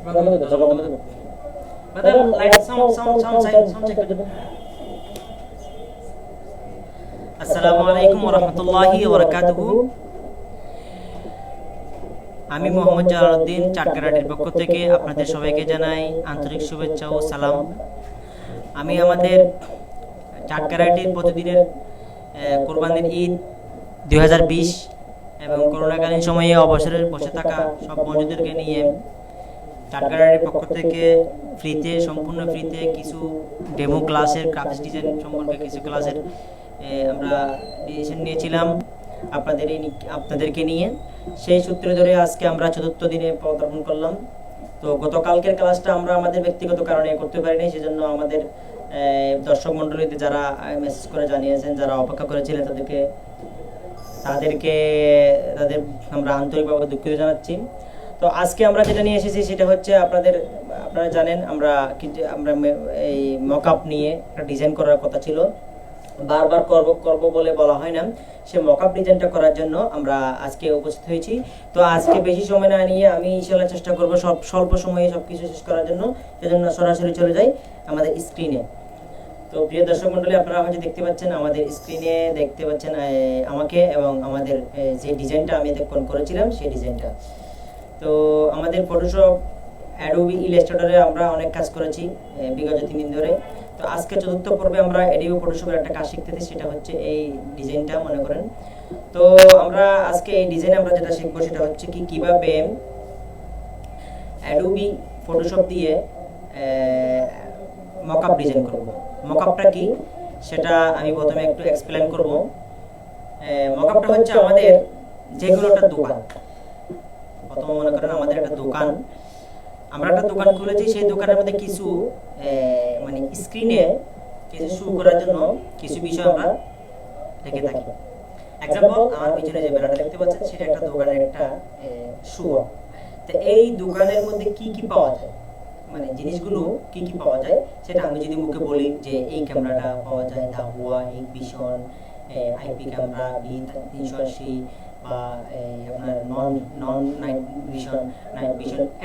আসসালামু আলাইকুম ওয়া রাহমাতুল্লাহি ওয়া বারাকাতুহু। আমি মোহাম্মদ জালালউদ্দিন চাটগারের পক্ষ থেকে আপনাদের সবাইকে জানাই আন্তরিক শুভেচ্ছা ও সালাম। আমি আমাদের চাটগারের প্রতিদিনের কুরবানির ঈদ 2020 এবং করোনাকালীন সময়ে অবসরে বসে থাকা সব বন্ধুদেরকে নিয়ে চাটগারের পক্ষ থেকে সম্পূর্ণ ফ্রিতে কিছু ডেমো ক্লাসের গ্রাফিক্স ডিজাইন সম্পর্কে কিছু ক্লাসের আমরা ডিসিশন নিয়েছিলাম আপনাদেরকে নিয়ে। সেই সূত্রে ধরে আজকে আমরা 4র্থ দিনে পদার্পণ করলাম। তো গতকালকের ক্লাসটা আমরা আমাদের ব্যক্তিগত কারণে করতে পারিনি, সেজন্য আমাদের দর্শক মণ্ডলীতে যারা মেসেজ করে জানিয়েছেন, যারা অপেক্ষা করেছিলেন তাদের আমরা আন্তরিকভাবে দুঃখিত জানাচ্ছি। তো আজকে আমরা যেটা নিয়ে এসেছি সেটা হচ্ছে আপনারা জানেন আমরা এই মকআপ নিয়ে একটা ডিজাইন করার কথা ছিল, বারবার করব বলে বলা হয় না। সে মকআপ ডিজাইনটা করার জন্য আমরা আজকে উপস্থিত হয়েছি। তো আজকে বেশি সময় না নিয়ে আমি ইনশাআল্লাহ চেষ্টা করব স্বল্প সময়ে সবকিছু শেষ করার জন্য। সেজন্য সরাসরি চলে যাই আমাদের স্ক্রিনে। তো প্রিয় দর্শক মণ্ডলী, আপনারা হয়তো দেখতে পাচ্ছেন আমাদের স্ক্রিনে আমাকে এবং আমাদের যে ডিজাইনটা আমি এতক্ষণ করেছিলাম সেই ডিজাইনটা। তো আমাদের ফটোশপ, অ্যাডোবি ইলাস্ট্রেটরে আমরা অনেক কাজ করেছি বিগত 3 দিন ধরে। তো আজকে 4র্থ পর্বে আমরা অ্যাডোবি ফটোশপের একটা কাজ শিখতেছি, সেটা হচ্ছে এই ডিজাইনটা মনে করেন। তো আমরা আজকে এই ডিজাইন আমরা যেটা শিখবো সেটা হচ্ছে কিভাবে অ্যাডোবি ফটোশপ দিয়ে মকআপ ডিজাইন করব। মকআপটা কি সেটা আমি প্রথমে একটু এক্সপ্লেইন করব। মকআপটা হচ্ছে আমাদের যেগুলো একটা দোকান, প্রথমে মনে করেন আমাদের একটা দোকান, আমরা একটা দোকান খুলেছি। সেই দোকানের মধ্যে কিছু মানে স্ক্রিনে কিছু শো করার জন্য কিছু বিষয় আমরা রেখে থাকি। এক্সাম্পল, আমার পিছনে যে ব্যানারটা দেখতে পাচ্ছেন সেটা একটা দোকানের একটা শো। তো এই দোকানের মধ্যে কি কি পাওয়া যায়, মানে জিনিসগুলো কি কি পাওয়া যায় সেটা আমি যদি মুখে বলি যে এই ক্যামেরাটা পাওয়া যায়, দা হুয়া, এই ভিশন, আইপি ক্যামেরা B380 বা আপনার নন নাইট ভিশন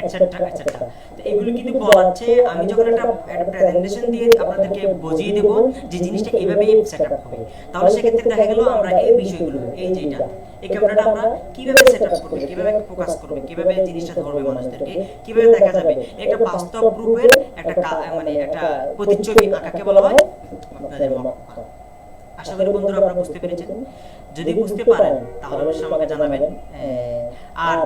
এটসেট্রা। তো এগুলো কিন্তু বলাচ্ছে আমি যখন একটা প্রেজেন্টেশন দিয়ে আপনাদেরকে বুঝিয়ে দেব যে জিনিসটা এইভাবে সেটআপ হবে, তাহলে সেক্ষেত্রে দেখা গেল আমরা এই বিষয়গুলো, এই যেটা এই ক্যামেরাটা আমরা কিভাবে সেটআপ করব, কিভাবে ফোকাস করব, কিভাবে জিনিসটা ধরবে মানুষদেরকে, কিভাবে দেখা যাবে, একটা বাস্তব রূপের একটা মানে একটা প্রতিচ্ছবি আঁকাকে বলা হয় আপনাদের মকআপ। আশা করি বন্ধুরা আপনারা বুঝতে পেরেছেন। যদি বুঝতে পারেন তাহলে অবশ্যই আমাকে জানাবেন, আর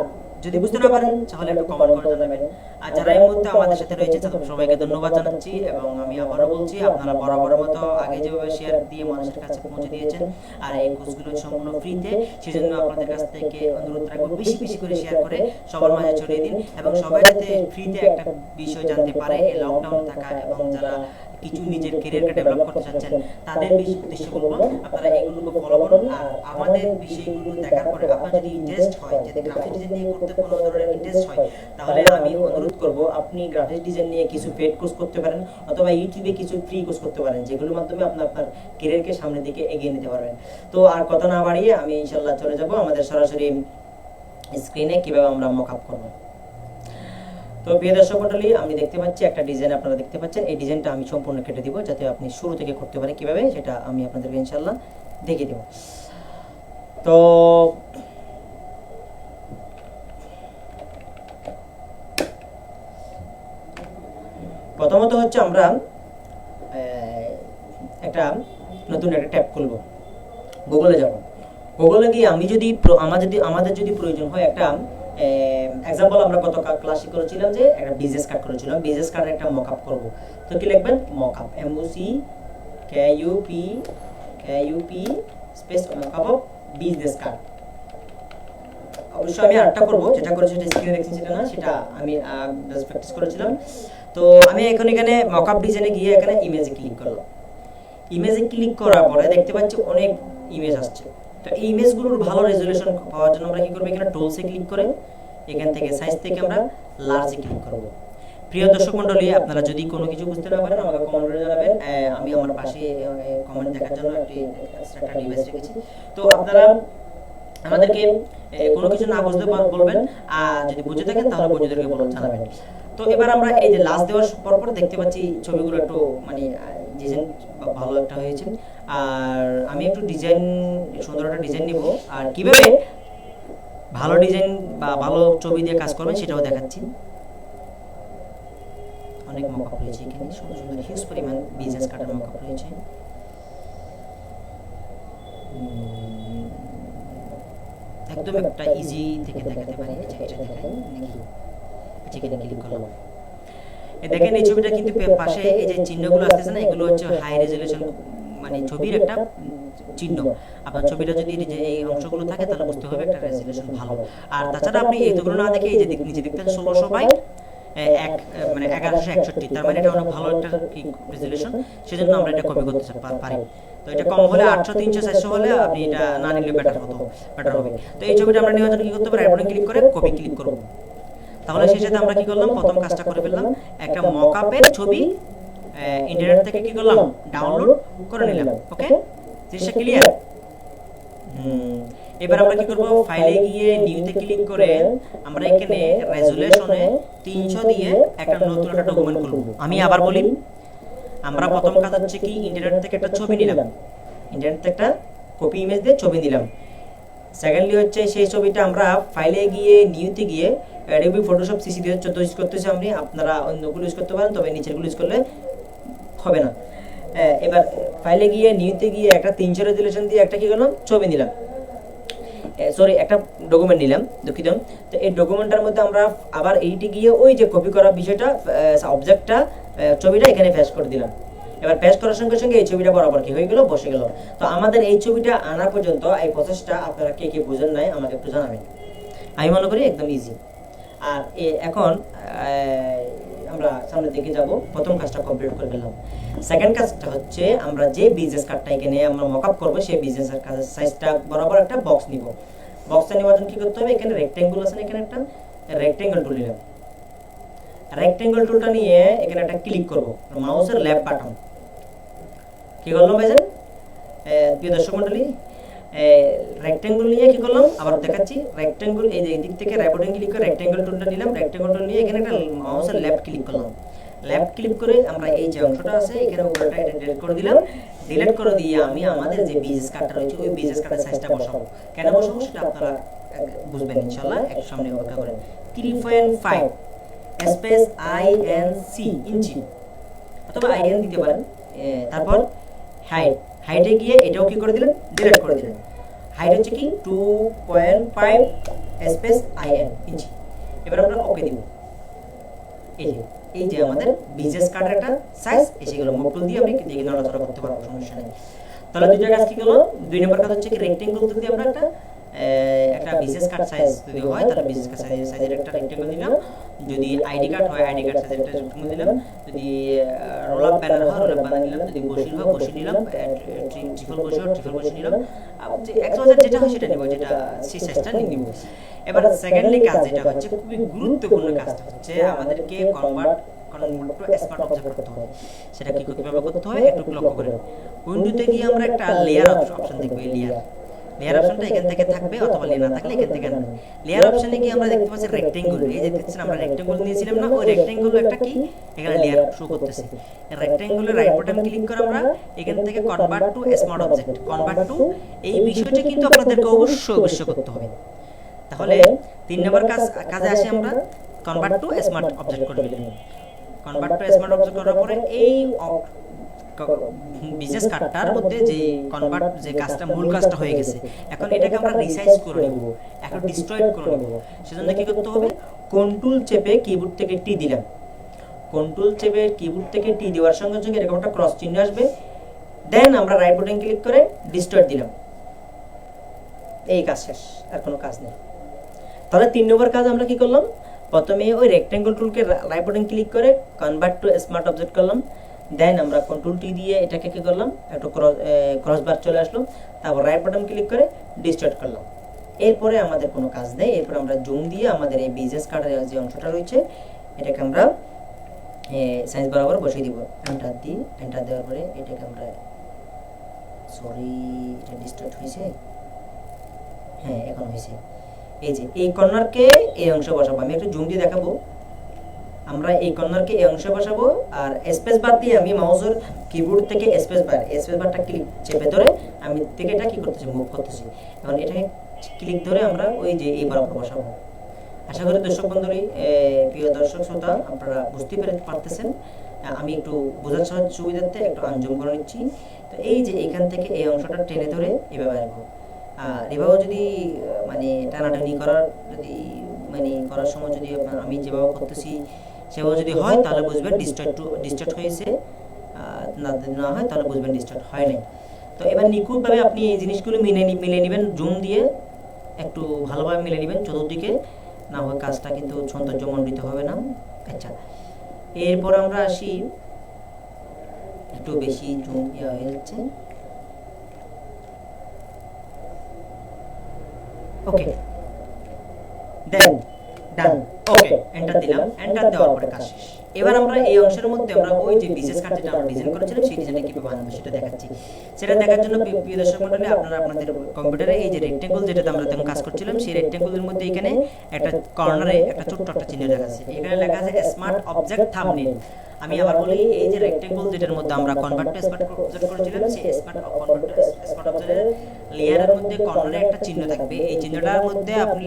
যদি বুঝতে না পারেন তাহলে একটু কমেন্ট করে জানাবেন। আর যারা এই মুহূর্তে আমাদের সাথে রয়েছে তাদের সবাইকে ধন্যবাদ জানাচ্ছি। এবং আমি আবারও বলছি, আপনারা বরাবরের মতো আগে যেভাবে শেয়ার দিয়ে মানুষের কাছে পৌঁছে দিয়েছেন আর এই কোর্সগুলো সম্পূর্ণ ফ্রিতে, সেজন্য আপনাদের কাছ থেকে অনুরোধ রাখবো বেশি বেশি করে শেয়ার করে সবার মাঝে ছড়িয়ে দিন এবং সবাই যাতে ফ্রিতে একটা বিষয় জানতে পারে। এই লকডাউন থাকা এবং যারা কিছু নিজের ক্যারিয়ারকে ডেভেলপ করতে চাচ্ছেন তাদের বেশি উদ্দেশ্য বলবো আপনারা এগুলোকে ফলো করুন। আর আমাদের বিষয়গুলো দেখার পরে আপনার যদি ইন্টারেস্ট হয়, যদি গ্রাফিক ডিজাইন নিয়ে করতে কোনো ধরনের ইন্টারেস্ট হয়, তাহলে আমি অনুরোধ করব আপনি গ্রাফিক ডিজাইন নিয়ে কিছু পেড কোর্স করতে পারেন অথবা ইউটিউবে কিছু ফ্রি কোর্স করতে পারেন, যেগুলোর মাধ্যমে আপনি আপনার ক্যারিয়ারকে সামনের দিকে এগিয়ে নিতে পারবেন। তো আর কথা না বাড়িয়ে আমি ইনশাআল্লাহ চলে যাব আমাদের সরাসরি স্ক্রিনে কিভাবে আমরা মকআপ করব। তো প্রিয় দর্শক মণ্ডলী, আমি দেখতে পাচ্ছি একটা ডিজাইন, আপনারা দেখতে পাচ্ছেন। এই ডিজাইনটা আমি সম্পূর্ণ কেটে দিব যাতে আপনি শুরু থেকে করতে পারেন কিভাবে, সেটা আমি আপনাদেরকে ইনশাআল্লাহ দেখিয়ে দেব। তো প্রথমত হচ্ছে আমরা একটা নতুন একটা ট্যাব খুলব, গুগলে যাব। গুগলে গিয়ে আমাদের যদি প্রয়োজন হয় একটা এক্সাম্পল, আমরা গত ক্লাসে করেছিলাম যে একটা বিজনেস কার্ড করেছিলাম, বিজনেস কার্ডের একটা মকআপ করব। তো কি লিখবেন, mockup, MOCKUP space mockup of business card. অবশ্যই আমি আরেকটা করব, যেটা করেছি সেটা স্ক্রিনে দেখছেন সেটা না, সেটা আমি জাস্ট প্র্যাকটিস করেছিলাম। তো আমি এখন এখানে মকআপ ডিজাইনে গিয়ে এখানে ইমেজে ক্লিক করলাম। ইমেজে ক্লিক করার পরে দেখতে পাচ্ছি অনেক ইমেজ আসছে। তো এই ইমেজগুলোর ভালো রেজোলিউশন পাওয়ার জন্য আমরা কি করব, এখানে টুলসে ক্লিক করে এখান থেকে সাইজ থেকে আমরা লার্জে ক্লিক করব। প্রিয় দর্শক মণ্ডলী, আপনারা যদি কোনো কিছু বুঝতে না পারেন আমাকে কমেন্ট করে জানাবেন। আমি আমার পাশে কমেন্ট দেখার জন্য একটা ডিভাইস রেখেছি। তো আপনারা আমাদেরকে কোনো কিছু না বুঝতে বলবেন, আর যদি বুঝে থাকেন তাহলে বন্ধুদেরকে জানাবেন। তো এবার আমরা এই যে লাস্ট দেওয়ার পর দেখতে পাচ্ছি ছবিগুলো একটু মানে ডিজাইন ভালো একটা হয়েছে। আর আমি একটু ডিজাইন, সুন্দর একটা ডিজাইন নিব, আর কিভাবে ভালো ডিজাইন বা ভালো ছবি দিয়ে কাজ করবেন সেটাও দেখাচ্ছি। অনেক মকআপ রয়েছে এখানে, সুন্দর সুন্দর হিউজ পরিমাণ বিজনেস কার্ডের মকআপ রয়েছে। একদম একটা ইজি থেকে দেখাতে পারি, এটা দেখাই নাকি? এখানে ক্লিক করলাম, দেখেন এই ছবিটা কিন্তু পাশে এই যে চিহ্নগুলো আসতেছে না, এগুলো হচ্ছে হাই রেজলিউশন মানে ছবির একটা চিহ্ন। আপনার ছবিটা যদি এই অংশগুলো থাকে তাহলে বুঝতে হবে একটা রেজলিউশন ভালো। আর তাছাড়া আপনি এগুলো না দেখে এই যে নিচে দেখতে 1600 বাই মানে 1161, তার মানে এটা অনেক ভালো একটা রেজলিউশন, সেজন্য আমরা এটা কপি করতে পারি। তো এটা কম হলে 800 300 400 হলে আপনি এটা না নিলে বেটার হবে। তো এই ছবিটা আমরা নেওয়ার জন্য কি করতে পারি, রাইট বাটন ক্লিক করে কপি ক্লিক করব। তাহলে সেই সাথে আমরা কি করলাম, প্রথম কাজটা করে ফেললাম, একটা মকআপের ছবি ইন্টারনেট থেকে কি করলাম, ডাউনলোড করে নিলাম। ওকে, জিনিসটা ক্লিয়ার? এবার আমরা কি করব, ফাইলে গিয়ে নিউতে ক্লিক করে আমরা এখানে রেজুলেশনে 300 দিয়ে একটা নতুন একটা ডকুমেন্ট খুলব। আমি আবার বলি, আমরা প্রথম কাজ হচ্ছে কি, ইন্টারনেট থেকে একটা ছবি নিলাম, ইন্টারনেট থেকে একটা কপি ইমেজ দিয়ে ছবি নিলাম। সেকেন্ডলি হচ্ছে সেই ছবিটা আমরা ফাইলে গিয়ে নিউতে গিয়ে অ্যাডোবি ফটোশপ সিসি 2014 ইউজ করতেছি আমি, আপনারা অন্যগুলো ইউজ করতে পারেন, তবে নিচেরগুলো ইউজ করলে হবে না। এবার ফাইলে গিয়ে নিউতে গিয়ে একটা 300 রেজুলেশন দিয়ে একটা কি করলাম, ছবি নিলাম, সরি একটা ডকুমেন্ট নিলাম, দুঃখিত। তো এই ডকুমেন্টটার মধ্যে আমরা আবার এইটি গিয়ে ওই যে কপি করা বিষয়টা অবজেক্টটা ছবিটা এখানে পেস্ট করে দিলাম। এবার পেস্ট করার সঙ্গে সঙ্গে এই ছবিটা বরাবর কি হয়ে গেল, বসে গেল। তো আমাদের এই ছবিটা আনা পর্যন্ত এই প্রসেসটা আপনারা কে কে বুঝেন নাই আমাকে একটু জানাবেন, আমি মনে করি একদম ইজি। আর এখন আমরা সামনের দিকে যাব, প্রথম কাজটা কমপ্লিট করে ফেললাম। সেকেন্ড কাজটা হচ্ছে আমরা যে বিজনেস কার্ডটা এখানে আমরা মকআপ করব, সেই বিজনেস কার্ডের সাইজটা বরাবর একটা বক্স নিব। বক্সটা নেওয়ার জন্য কি করতে হবে, এখানে রেক্ট্যাঙ্গেল আছে না, এখানে একটা রেক্ট্যাঙ্গেল টুল নিলাম। রেক্ট্যাঙ্গেল টুলটা নিয়ে এখানে একটা ক্লিক করব, মাউসের লেফট বাটন কি করলাম ভাইজান, প্রিয় দর্শক মণ্ডলী, রেক্ট্যাঙ্গেল নিয়ে কি করলাম আবার দেখাচ্ছি। রেক্ট্যাঙ্গেল এই যে দিক থেকে রাইট বাটন ক্লিক করে রেক্ট্যাঙ্গেল টুলটা নিলাম, রেক্ট্যাঙ্গেল টুল নিয়ে এখানে একটা মাউসের লেফট ক্লিক করলাম। লেফট ক্লিক করে আমরা এই যে অংশটা আছে এখানে উপরটা এটা ডিলিট করে দিলাম। ডিলিট করে দিয়ে আমি আমাদের যে বিজনেস কার্ডটা রয়েছে ওই বিজনেস কার্ডের সাইজটা বসাবো। কেন বসাবো সেটা আপনারা বুঝবেন ইনশাআল্লাহ, এক সামনে অপেক্ষা করেন। 3.5 স্পেস INC ইঞ্চি অথবা IN দিতে পারেন। তারপর হাইটে গিয়ে এটাও কি করে দিলেন, ডিলিট করে দিলেন। হাইট হচ্ছে কি 2.5 স্পেস IN ইঞ্চি। এবার আমরা ওকে দিব। এই যে আমাদের বিজনেস কার্ডের একটা সাইজ এসে গেল। মকটুল দিয়ে আপনি দেখে নড়াচড়া করতে পারবো, সমস্যা নেই। তাহলে দুইটা কাজ কি হলো, 2 নম্বর কাজ হচ্ছে কি রেক্ট্যাঙ্গেল টুল দিয়ে আমরা একটা বিজনেস কার্ড সাইজ যদি হয় তাহলে বিজনেস কার্ড সাইজের একটা রেক্ট্যাঙ্গেল দিলাম, যদি আইডি কার্ড হয় আইডি কার্ড সাইজের একটা রেক্ট্যাঙ্গেল দিলাম, যদি রোল আপ ব্যানার হয় রোল আপ ব্যানার নিলাম, যদি বসির হয় বসি নিলাম, ট্রিপল বসি নিলাম, যে এক্সওয়াইজেড যেটা হয় সেটা নিব, যেটা সেই সাইজটা নিব। এবার সেকেন্ডলি কাজ যেটা হচ্ছে খুবই গুরুত্বপূর্ণ কাজটা হচ্ছে আমাদেরকে কনভার্ট টু স্মার্ট অবজেক্ট করতে হবে। সেটা কি কিভাবে করতে হয় একটু লক্ষ্য করেন। উইন্ডোতে গিয়ে আমরা একটা লেয়ার অপশন দেখব, এই লেয়ার অপশনটা এখান থেকে থাকবে অথবা লেয়ার না থাকলে এখান থেকে আনবেন। লেয়ার অপশনে গিয়ে আমরা দেখতে পাচ্ছি রেক্ট্যাঙ্গেল, এই যে দেখছেন আমরা রেক্ট্যাঙ্গেল নিয়েছিলাম না, ওই রেক্ট্যাঙ্গেল একটা কি এখানে লেয়ার শো করতেছে। রেক্ট্যাঙ্গেলের রাইট বাটন ক্লিক করে আমরা এখান থেকে convert to smart object, convert to এই বিষয়টা কিন্তু আপনাদেরকে অবশ্যই করতে হবে। তাহলে 3 নম্বর কাজে আসি আমরা কনভার্ট টু স্মার্ট অবজেক্ট করে দিলাম। কনভার্ট টু স্মার্ট অবজেক্ট করার পরে এই বিজনেস কার্ডটার মধ্যে যে কনভার্ট যে কাজটা মূল কাজটা হয়ে গেছে, এখন এটাকে আমরা রিসাইজ করে নেব, এখন ডিস্ট্রয়েড করে নেব। সেজন্য কি করতে হবে, কন্ট্রোল চেপে কিবোর্ড থেকে টি দিলাম। কন্ট্রোল চেপে কিবোর্ড থেকে টি দেওয়ার সঙ্গে সঙ্গে এরকম একটা ক্রস চিহ্ন আসবে, দেন আমরা রাইট বাটন ক্লিক করে ডিস্ট্রয়েড দিলাম। এই কাজ শেষ, আর কোনো কাজ নেই। তাহলে 3 নম্বর কাজ আমরা কি করলাম, প্রথমে ওই রেক্ট্যাঙ্গেল টুলকে রাইট বাটন ক্লিক করে কনভার্ট টু স্মার্ট অবজেক্ট করলাম, দেন আমরা কন্ট্রোল টি দিয়ে এটাকে কি করলাম একটু ক্রস বার চলে আসলো, তারপর রাইট বাটন ক্লিক করে ডিস্ট্রয়েড করলাম। এরপরে আমাদের কোনো কাজ নেই। এরপর আমরা জুম দিয়ে আমাদের এই বিজনেস কার্ডের যে অংশটা রয়েছে এটাকে আমরা সাইজ বরাবর বসিয়ে দিব। এন্টার দিই, এন্টার দেওয়ার পরে এটাকে আমরা এটা ডিস্ট্রয়েড হয়েছে, হ্যাঁ এখন হয়েছে। এই যে এই কর্নারকে এই অংশে বসাবো, আমি একটু জুম দিয়ে দেখাবো। আমরা এই কর্নারকে এই অংশে বসাবো, আর স্পেস বার দিয়ে আমি মাউসের কিবোর্ড থেকে স্পেস বারটা ক্লিক চেপে ধরে আমি থেকে এটা কি করতেছি, মুভ করতেছি। এখন এটাকে ক্লিক ধরে আমরা ওই যে এই বরাবর বসাবো। আশা করি দর্শক বন্ধুরা, প্রিয় দর্শক শ্রোতা, আপনারা বুঝতে পারতেছেন। আমি একটু বোঝার সুবিধার্থে একটু আঞ্জুম করে নিচ্ছি। তো এই যে এখান থেকে এই অংশটা টেনে ধরে এভাবে আসবো। আর এভাবে যদি মানে টানাটানি করার যদি মানে করার সময় যদি আমি যেভাবে করতেছি সেভাবে যদি হয় তাহলে বুঝবেন ডিস্টার্ট হয়েছে, না হয় তাহলে বুঝবেন ডিস্টার্ট হয় নাই। তো এবার নিখুঁতভাবে আপনি এই জিনিসগুলো মিলে নেবেন, জুম দিয়ে একটু ভালোভাবে মিলে নেবেন চতুর্দিকে, না হয় কাজটা কিন্তু সৌন্দর্যমণ্ডিত হবে না। আচ্ছা, এরপর আমরা আসি, একটু বেশি জুম হয়ে যাচ্ছে। ওকে, দেন ডান, ওকে, এন্টার দিলাম। এন্টার দেওয়ার পরে কাজ শেষ। এবার আমরা এই অংশের মধ্যে আমরা ওই যে বিশেষ কাজ যেটা আমরা ডিজাইন করেছিলাম সেই ডিজাইনটা কিভাবে বানাবো সেটা দেখাচ্ছি। সেটা দেখার জন্য প্রিয় দর্শক মণ্ডলী, আপনারা আপনাদের কম্পিউটারে এই যে রেক্টেঙ্গল যেটাতে আমরা তখন কাজ করছিলাম সেই রেক্টেঙ্গলের মধ্যে এখানে একটা কর্নারে একটা ছোট্ট একটা চিহ্ন লেখা আছে। এখানে লেখা আছে স্মার্ট অবজেক্ট থাম্বনেইল। আমি আবার বলি, এই যে রেক্টেঙ্গল যেটার মধ্যে আমরা কনভার্ট টু স্মার্ট অবজেক্ট করেছিলাম সেই স্মার্ট অবজেক্টের লেয়ারের মধ্যে কর্নারে একটা চিহ্ন থাকবে। এই চিহ্নটার মধ্যে আপনি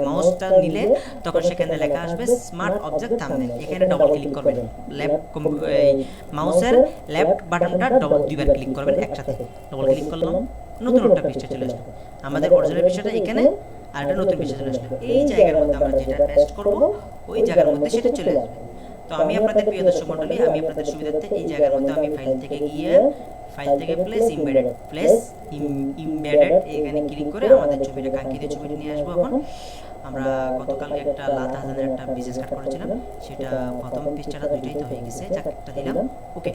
মাউসটা নিলে তখন সেখানে লেখা আসবে স্মার্ট অবজেক্ট থাম্বনেইল। এখানে ডবল ক্লিক করবেন, মাউসের লেফট বাটনটা দুইবার ক্লিক করবেন একসাথে। ডবল ক্লিক করলাম, নতুন একটা পৃষ্ঠা চলে আসবে। আমাদের অরিজিনাল পৃষ্ঠাটা এখানে, আর একটা নতুন পৃষ্ঠা চলে আসবে। এই জায়গার মধ্যে আমরা যেটা পেস্ট করব ওই জায়গার মধ্যে সেটা চলে আসবে। তো আমি আপনাদের প্রিয় দর্শক মণ্ডলী, আমি আপনাদের সুবিধার্থে এই জায়গার মধ্যে আমি ফাইল থেকে গিয়ে ফাইল থেকে প্লেস ইমবেডেড এখানে ক্লিক করে আমাদের ছবিটা, কাঙ্ক্ষিত ছবিটা নিয়ে আসবো। এখন আমরা গতকালকে একটা লাত হাজানের একটা বিজনেস কাট করেছিলাম, সেটা প্রথম পৃষ্ঠাটা দুইটাই তো হয়ে গেছে, একটা দিলাম। ওকে,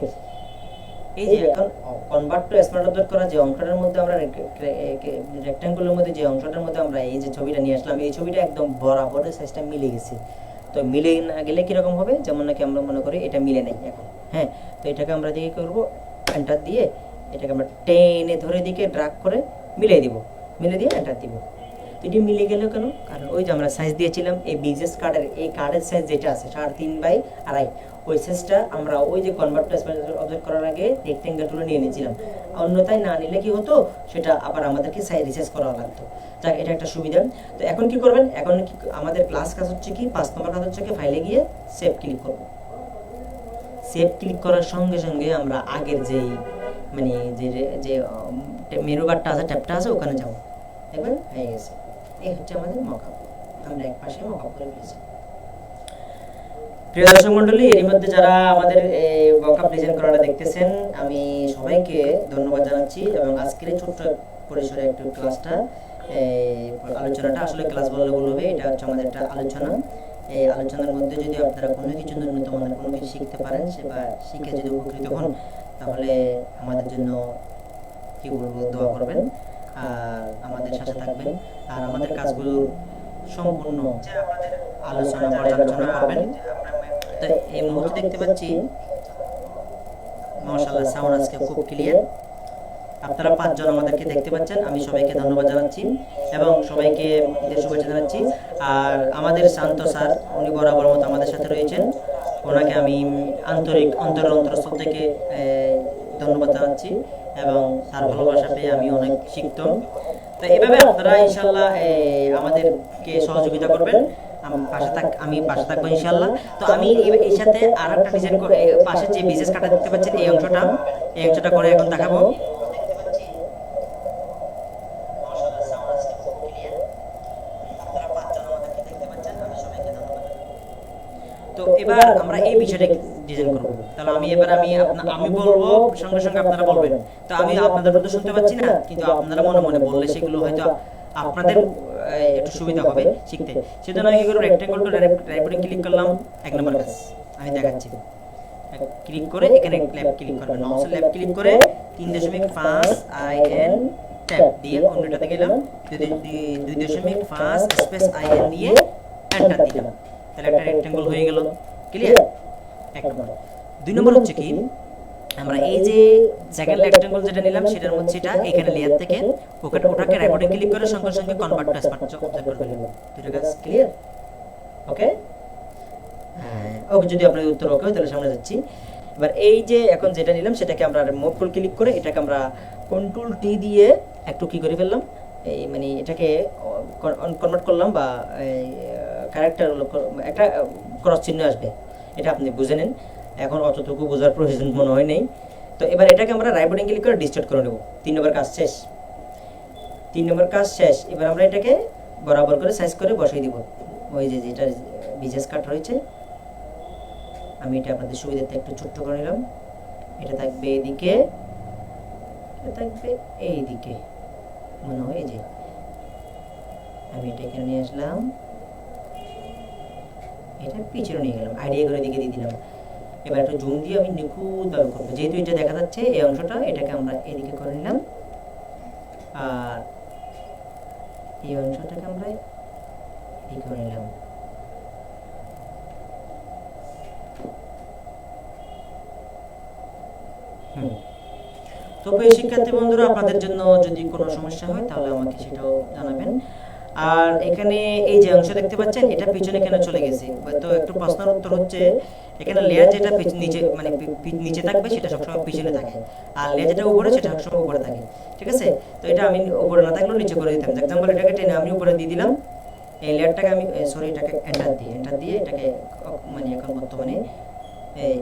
এই যে এখন কনভার্ট টু স্মার্ট অবজেক্ট করা যে অংশটার মধ্যে আমরা রেক্ট্যাঙ্গুলার মধ্যে যে অংশটার মধ্যে আমরা এই যে ছবিটা নিয়ে আসলাম, এই ছবিটা একদম বরাবর সাইজটা মিলে গেছে। তো মিলে না গেলে কিরকম হবে, যেমন নাকি আমরা মনে করি এটা মিলে নেই এখন। হ্যাঁ, তো এটাকে আমরা দিকে করব এন্টার দিয়ে, এটাকে আমরা টেনে ধরে দিকে ড্রাগ করে মিলিয়ে দিব, মিলে দিয়ে এন্টার দিব। তো এটি মিলে গেল কেন? কারণ ওই যে আমরা সাইজ দিয়েছিলাম এই বিজনেস কার্ডের, এই কার্ডের সাইজ যেটা আছে 3.5 ওই সাইজটা আমরা ওই যে কনভার্ট টু স্মার্ট অবজেক্ট করার আগে রেক্টেঙ্গেলগুলো নিয়ে নিয়েছিলাম। অন্যথায় না নিলে কি হতো, সেটা আবার আমাদেরকে সাইজ রিসাইজ করা লাগতো। যাক, এটা একটা সুবিধা। তো এখন কি করবেন, এখন আমাদের ক্লাস কাজ হচ্ছে কি, 5 নম্বর কাজ হচ্ছে কি, ফাইলে গিয়ে সেভ ক্লিক করব। সেভ ক্লিক করার সঙ্গে সঙ্গে আমরা আগের যেই মানে যে মেনু বারটা আছে, ট্যাবটা আছে, ওখানে যাব, দেখবেন হয়ে গেছে। এই হচ্ছে আমাদের মকআপ, আমরা এক পাশে মকআপ করে ফেলেছি। প্রিয় দর্শক মণ্ডলী, এর মধ্যে যারা আমাদের মকআপ ডিজাইন করাটা দেখতেছেন, আমি সবাইকে ধন্যবাদ জানাচ্ছি। এবং আজকের এই ছোট্ট পরিসরে একটু ক্লাসটা, আলোচনাটা আসলে ক্লাস বললে ভুল হবে, এটা হচ্ছে আমাদের একটা আলোচনা। এই আলোচনার মধ্যে যদি আপনারা কোনো কিছু ন্যূনতম মানের কোনো কিছু শিখতে পারেন, সে বা শিখে যদি উপকৃত হন, তাহলে আমাদের জন্য কি বলবো, দোয়া করবেন আর আমাদের সাথে থাকবেন, আর আমাদের কাজগুলো সম্পূর্ণ আলোচনা পর্যালোচনা করবেন। তো এই মুহূর্তে দেখতে পাচ্ছি মাশাআল্লাহ সাউন্ড আজকে খুব ক্লিয়ার। আপনারা 5 জন আমাদেরকে দেখতে পাচ্ছেন, আমি সবাইকে ধন্যবাদ জানাচ্ছি এবং সবাইকে ঈদের শুভেচ্ছা জানাচ্ছি। আর আমাদের শান্ত স্যার, উনি বরাবর মতো আমাদের সাথে রয়েছেন, ওনাকে আমি আন্তরিক অন্তরস্থল থেকে ধন্যবাদ জানাচ্ছি এবং তার ভালোবাসা পেয়ে আমি অনেক শিখতাম। তো এভাবে আপনারা ইনশাআল্লাহ আমাদেরকে সহযোগিতা করবেন, আমি পাশে থাকবো ইনশাআল্লাহ। তো আমি এই সাথে আরেকটা ডিজাইন করে পাশে যে বিজনেস কাটা দেখতে পাচ্ছেন, এই অংশটা করে এখন দেখাবো। তো এবার আমরা এই বিষয়টা ডিজাইন করব। তাহলে আমি বলবো, সঙ্গে সঙ্গে আপনারা বলবেন। তো আমি আপনাদের কথা শুনতে পাচ্ছি না, কিন্তু আপনারা মনে মনে বললে সেগুলো হয়তো আপনাদের একটু সুবিধা হবে শিখতে। সেজন্য আমি কি করব, rectangle to right button click করলাম, 1 নম্বর কাজ আমি দেখাচ্ছি। ক্লিক করে এখানে লেফট ক্লিক করবেন, মাউসের লেফট ক্লিক করে 3.5 IN ট্যাব দিয়ে অন্যটাতে গেলাম, 2.5 স্পেস IN দিয়ে এন্টার দিলাম। তাহলে একটা রেক্টেঙ্গল হয়ে গেল, ক্লিয়ার? 1 নম্বর। 2 নম্বর হচ্ছে কি, আমরা এই যে সেকেন্ড রেক্টেঙ্গল যেটা নিলাম সেটার মধ্যে সেটা এখানে লেয়ার থেকে ওটাকে রাইট বাটন ক্লিক করে সঙ্গে সঙ্গে কনভার্ট টু স্মার্ট অবজেক্ট করে ফেলব। দুটো কাজ ক্লিয়ার? ওকে, হ্যাঁ ওকে, যদি আপনার উত্তর ওকে হয় তাহলে সামনে যাচ্ছি। এবার এই যে এখন যেটা নিলাম সেটাকে আমরা মুভ টুল ক্লিক করে এটাকে আমরা কন্ট্রোল টি দিয়ে একটু কি করে ফেললাম, এই মানে এটাকে কনভার্ট করলাম, বা এই ক্যারেক্টার একটা ক্রস চিহ্ন আসবে, এটা আপনি বুঝে নেন, এখন অতটুকু বোঝার প্রয়োজন মনে হয় নেই। তো এবার এটাকে আমরা রাইট বাটন ক্লিক করে ডিস্টার্ট করে নেব। 3 নম্বর কাজ শেষ, 3 নম্বর কাজ শেষ। এবার আমরা এটাকে বরাবর করে সাইজ করে বসিয়ে দিব। ওই যে যেটা বিজনেস কাট রয়েছে, আমি এটা আপনাদের সুবিধাতে একটু ছোট্ট করে নিলাম। এটা থাকবে এদিকে, এটা থাকবে এইদিকে, মনে হয় যে আমি এটা এখানে নিয়ে আসলাম, এটা পিছনে নিয়ে গেলাম, আইডিয়া করে এদিকে দিয়ে দিলাম। এবার একটু জুম দিয়ে আমি নিখুঁতভাবে করবো, যেহেতু এটা দেখা যাচ্ছে এই অংশটা, এটাকে আমরা এদিকে করে নিলাম, আর এই অংশটাকে আমরা এই করে নিলাম। তো প্রিয় শিক্ষার্থী বন্ধুরা, আপনাদের জন্য যদি কোনো সমস্যা হয় তাহলে আমাকে সেটাও জানাবেন। আর এখানে এই যে অংশ দেখতে পাচ্ছেন, এটা পিছনে কেন চলে গেছে, তো একটু প্রশ্নের উত্তর হচ্ছে এখানে লেয়ার যেটা নিচে মানে নিচে থাকবে সেটা সবসময় পিছনে থাকে, আর লেয়ার যেটা উপরে সেটা সবসময় উপরে থাকে, ঠিক আছে? তো এটা আমি উপরে না থাকলেও নিচে করে দিতাম। এক্সাম্পল এটাকে টেনে আমি উপরে দিয়ে দিলাম, এই লেয়ারটাকে আমি সরি এটাকে এন্টার দিয়ে এটাকে মানে এখন বর্তমানে এই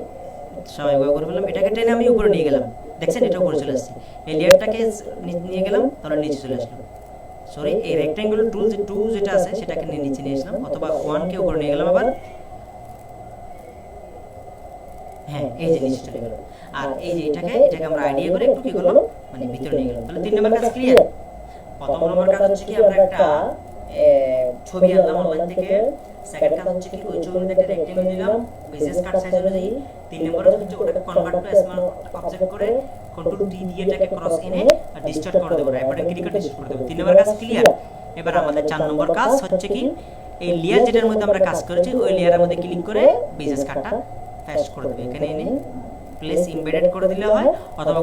স্বাভাবিকভাবে করে ফেললাম, এটাকে টেনে আমি উপরে নিয়ে গেলাম, দেখছেন এটা উপরে চলে আসছে। এই লেয়ারটাকে নিয়ে গেলাম, তাহলে নিচে চলে আসলো। সরি, এই রেক্ট্যাঙ্গুলার টুল যে 2 যেটা আছে সেটাকে নিচে নিয়ে আসলাম, অথবা 1 কে উপরে নিয়ে গেলাম আবার, হ্যাঁ এই যে নিচে চলে গেল। আর এই যে এটাকে আমরা আইডিয়া করে একটু কি করলাম, মানে ভিতরে নিয়ে গেলাম। তাহলে 3 নম্বর কাজ ক্লিয়ার। প্রথম নম্বর কাজ হচ্ছে কি আমরা একটা ছবি আনলাম অনলাইন থেকে। সেকেন্ড কাজ হচ্ছে কি ওই ছবির মধ্যে একটা রেক্ট্যাঙ্গেল দিলাম বিজনেস কার্ড সাইজ অনুযায়ী। 3 নম্বর হচ্ছে ওটাকে কনভার্ট টু স্মল অবজেক্ট করে কন্ট্রোল টি দিয়ে এটাকে ক্রস এনে আর ডিস্টার্ট করে দেব, রাইট বাটন ক্লিক করে ডিস্টার্ট করে দেব। 3 নম্বর কাজ ক্লিয়ার। এবার আমাদের 4 নম্বর কাজ হচ্ছে কি এই লেয়ার যেটার মধ্যে আমরা কাজ করেছি ওই লেয়ারের মধ্যে ক্লিক করে বিজনেস কার্ডটা পেস্ট করে দেব। এখানে এনে প্লেস এমবেডেড করে দিলে হয়, অথবা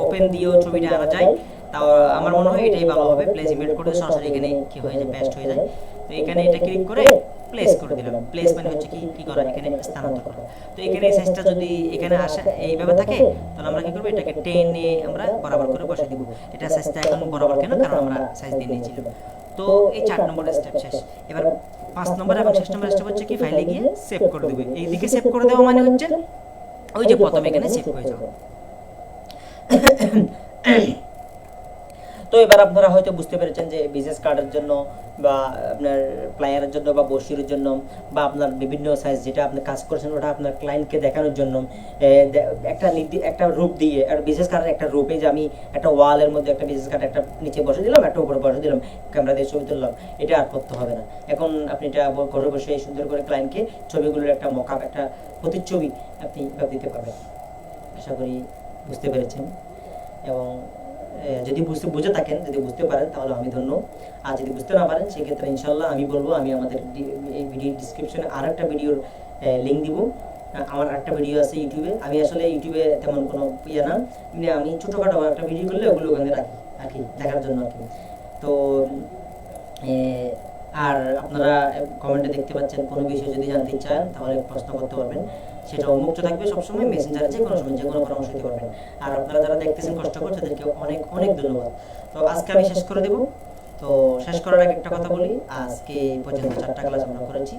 ওপেন দিয়েও ছবিটা আনা যায়। তাও আমার মনে হয় এটাই ভালো হবে, প্লেস এমবেড করে সরাসরি এখানে কি হয়ে যায়, পেস্ট হয়ে যায়। তো এখানে এটা ক্লিক করে প্লেস করে দিলাম। প্লেস মানে হচ্ছে কি করা, এখানে স্থানান্তর করা। তো এখানে এই সাইজটা যদি এখানে আসে এইভাবে থাকে, তাহলে আমরা কি করব, এটাকে টেনে আমরা বরাবর করে বসিয়ে দিব। এটা সাইজটা এখন বরাবর কেন, কারণ আমরা সাইজ দিয়ে নিয়েছিলাম। তো এই 4 নম্বর স্টেপ শেষ। এবার 5 নম্বর এবং 6 নম্বর স্টেপ হচ্ছে কি ফাইলে গিয়ে সেভ করে দেব। এইদিকে সেভ করে দেওয়া মানে হচ্ছে ওই যে প্রথমে এখানে সেভ হয়ে যাবে। তো এবার আপনারা হয়তো বুঝতে পেরেছেন যে বিজনেস কার্ডের জন্য বা আপনার প্লায়ারের জন্য বা বসিরের জন্য বা আপনার বিভিন্ন সাইজ যেটা আপনি কাজ করেছেন ওটা আপনার ক্লায়েন্টকে দেখানোর জন্য একটা রূপ দিয়ে আর বিজনেস কার্ডের একটা রূপ, এই যে আমি একটা ওয়ালের মধ্যে একটা বিজনেস কার্ড একটা নিচে বসে দিলাম, একটা উপরে বসে দিলাম, ক্যামেরা দিয়ে ছবি তুললাম, এটা আর করতে হবে না। এখন আপনি এটা ঘরে বসে সুন্দর করে ক্লায়েন্টকে ছবিগুলোর একটা মকআপ, একটা প্রতিচ্ছবি আপনি দিতে পারবেন। আশা করি বুঝতে পেরেছেন, এবং যদি বুঝে থাকেন, যদি বুঝতে পারেন তাহলে আমি ধন্য, আর যদি বুঝতে না পারেন সেক্ষেত্রে ইনশাল্লাহ আমি বলবো আমি আমাদের এই ভিডিও ডিসক্রিপশনে আর একটা ভিডিওর লিঙ্ক দিব। আমার একটা ভিডিও আছে ইউটিউবে, আমি আসলে ইউটিউবে তেমন কোনো ইয়ে না, মানে আমি ছোটোখাটো একটা ভিডিও করলে ওগুলো ওখানে রাখি আর কি, দেখার জন্য আর কি। তো আর আপনারা কমেন্টে দেখতে পাচ্ছেন কোনো বিষয় যদি জানতে চান তাহলে প্রশ্ন করতে পারবেন, সেটা উন্মুক্ত থাকবে সবসময়, মেসেঞ্জারে যে কোনো সময় যে কোনো পরামর্শ দিতে পারবেন। আর আপনারা যারা দেখতেছেন কষ্ট করে তাদেরকে অনেক অনেক ধন্যবাদ। তো আজকে আমি শেষ করে দেব। তো শেষ করার আগে একটা কথা বলি, আজকে পর্যন্ত 4টা ক্লাস আমরা করেছি।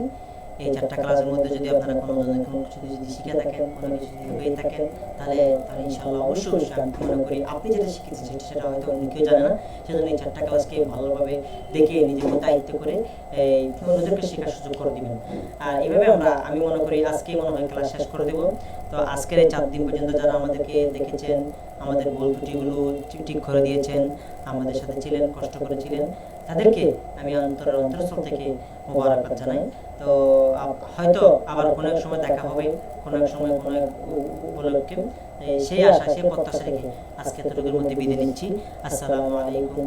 এই 4টা ক্লাসের মধ্যে যদি আপনারা কোনো কিছু যদি শিখে থাকেন, কোনো কিছু যদি হয়ে থাকেন, তাহলে ইনশাআল্লাহ অবশ্যই আমি মনে করি আপনি যেটা শিখেছেন সেটা হয়তো অন্য কেউ জানে না, সেজন্য এই 4টা ক্লাসকে ভালোভাবে দেখে নিজের মধ্যে আয়ত্ত করে অন্যদেরকে শেখার সুযোগ করে দিবেন। আর এইভাবে আমি মনে করি আজকেই মনে হয় ক্লাস শেষ করে দেব। তো আজকের এই 4 দিন পর্যন্ত যারা আমাদেরকে দেখেছেন, আমাদের ভুল ত্রুটিগুলো ঠিক করে দিয়েছেন, আমাদের সাথে ছিলেন, কষ্ট করেছিলেন, তাদেরকে আমি অন্তরস্থল থেকে মোবারকবাদ জানাই। তো হয়তো আবার কোনো এক সময় দেখা হবে, কোনো এক সময় কোনো এক উপলক্ষে, সেই আশা সেই প্রত্যাশা রেখে আজকে এতটুকুর মধ্যে বিদায় নিচ্ছি। আসসালামু আলাইকুম।